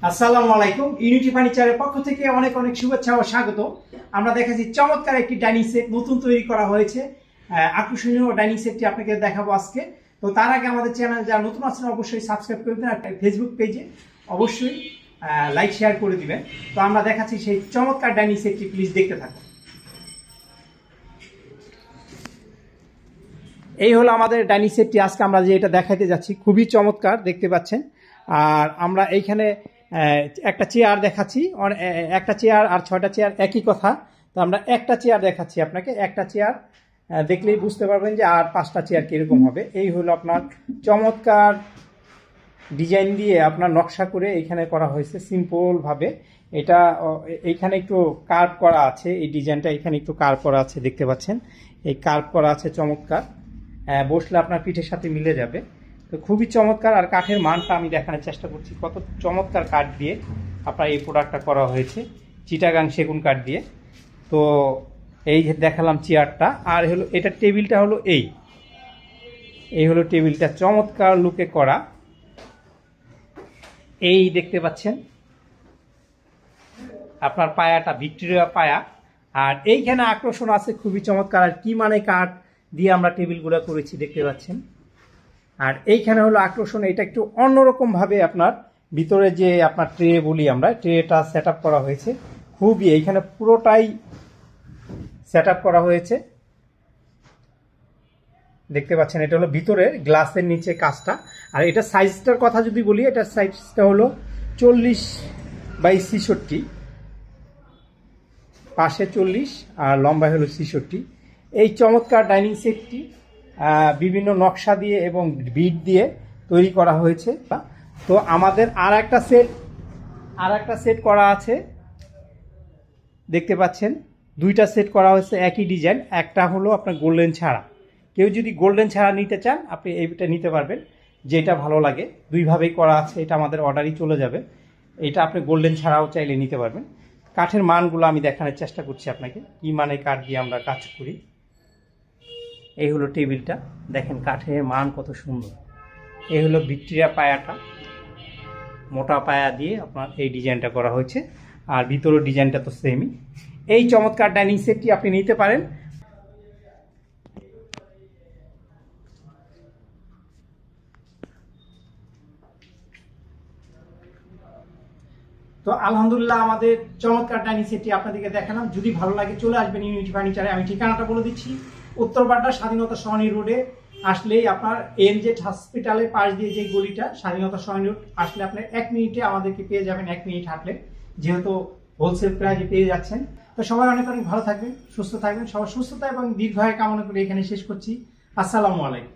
আসসালামু আলাইকুম। ইউনিটি ফার্নিচারের পক্ষ থেকে অনেক অনেক শুভেচ্ছা ও স্বাগত। আমরা দেখাচ্ছি চমৎকার একটি ডাইনিং সেট নতুন তৈরি করা হয়েছে। আকর্ষণীয় ডাইনিং সেটটি আপনাকে দেখাবো আজকে। তো তার আগে আমাদের চ্যানেল যারা নতুন আছেন অবশ্যই সাবস্ক্রাইব করে দেবেন, আর ফেসবুক পেজে অবশ্যই লাইক শেয়ার করে দিবেন। তো আমরা দেখাচ্ছি সেই চমৎকার ডাইনিং সেটটি, প্লিজ দেখতে থাকুন। এই হলো আমাদের ডাইনিং সেটটি। আজকে আমরা যে এটা দেখাতে যাচ্ছি খুবই চমৎকার, দেখতে পাচ্ছেন। আর আমরা এইখানে একটা চেয়ার দেখাচ্ছি, একটা চেয়ার আর 6টা চেয়ার একই কথা। তো আমরা একটা চেয়ার দেখাচ্ছি আপনাকে, একটা চেয়ার দেখলেই বুঝতে পারবেন যে আর 5টা চেয়ার কিরকম হবে। এই হলো আপনার চমৎকার ডিজাইন দিয়ে আপনার নকশা করে এখানে করা হয়েছে সিম্পল ভাবে। এটা এইখানে একটু কার্ভ করা আছে, এই ডিজাইনটা এখানে একটু কার্ভ করা আছে, দেখতে পাচ্ছেন। এই কার্ভ করা আছে চমৎকার, বসলে আপনার পিঠের সাথে মিলে যাবে। তো খুবই চমৎকার। আর কাঠের মানটা আমি দেখানোর চেষ্টা করছি, কত চমৎকার কাঠ দিয়ে আপনার এই প্রোডাক্টটা করা হয়েছে, চিটাগাং সেগুন কাঠ দিয়ে। তো এই যে দেখালাম চেয়ারটা, আর হলো এটা টেবিলটা হলো এই হলো টেবিলটা, চমৎকার লুকে করা। এই দেখতে পাচ্ছেন আপনার পায়াটা ভিক্টোরিয়া পায়া। আর এইখানে আকর্ষণ আছে খুবই চমৎকার, আর কি মানে কাঠ দিয়ে আমরা টেবিলগুলো করেছি দেখতে পাচ্ছেন। আর এইখানে হলো আকর্ষণ, এটা একটু অন্যরকম ভাবে আপনার ভিতরে যে আপনার ট্রে বলি আমরা, ট্রেটা সেট আপ করা হয়েছে খুবই, এইখানে পুরোটাই সেট আপ করা হয়েছে দেখতে পাচ্ছেন। এটা হলো ভিতরে গ্লাসের নিচে কাজটা। আর এটা সাইজটার কথা যদি বলি, এটার সাইজটা হলো 40x66, পাশে 40 আর লম্বা হলো 66। এই চমৎকার ডাইনিং সেটটি বিভিন্ন নকশা দিয়ে এবং বিট দিয়ে তৈরি করা হয়েছে। তো আমাদের আর একটা সেট করা আছে দেখতে পাচ্ছেন, 2টা সেট করা হয়েছে একই ডিজাইন। একটা হলো আপনার গোল্ডেন ছাড়া, কেউ যদি গোল্ডেন ছাড়া নিতে চান আপনি এইটা নিতে পারবেন, যেটা ভালো লাগে। দুইভাবেই করা আছে, এটা আমাদের অর্ডারই চলে যাবে। এটা আপনি গোল্ডেন ছাড়াও চাইলে নিতে পারবেন। কাঠের মানগুলো আমি দেখানোর চেষ্টা করছি আপনাকে, কি মানে কাঠ দিয়ে আমরা কাজ করি। এই হলো টেবিলটা, দেখেন কাঠের মান কত সুন্দর। এই হলো ভিক্টোরিয়া পায়াটা, মোটা পায়া দিয়ে আপনার এই ডিজাইনটা করা হয়েছে। আর ভিতরের ডিজাইনটা তো সেমই। এই চমৎকার ডাইনিং সেটটি আপনি নিতে পারেন। তো আলহামদুলিল্লাহ আমাদের চমৎকার ডাইনিং সেটটি আপনাদেরকে দেখালাম। যদি ভালো লাগে চলে আসবেন ইউনিটি ফার্নিচারে। আমি ঠিকানাটা বলে দিচ্ছি, উত্তরপাড়া স্বাধীনতা সরণি রোডে আসলেই আপনার এনজেড হসপিটালের পাশ দিয়ে যে গলিটা স্বাধীনতা সরণি রোড আসলে আপনার 1 মিনিটে আমাদেরকে পেয়ে যাবেন, 1 মিনিট হাঁটলে, যেহেতু হোলসেল প্রাইজে পেয়ে যাচ্ছেন। তো সবাই অনেক অনেক ভালো থাকবেন, সুস্থ থাকবেন। সবার সুস্থতা এবং দীর্ঘায়ু কামনা করে এখানে শেষ করছি। আসসালামু আলাইকুম।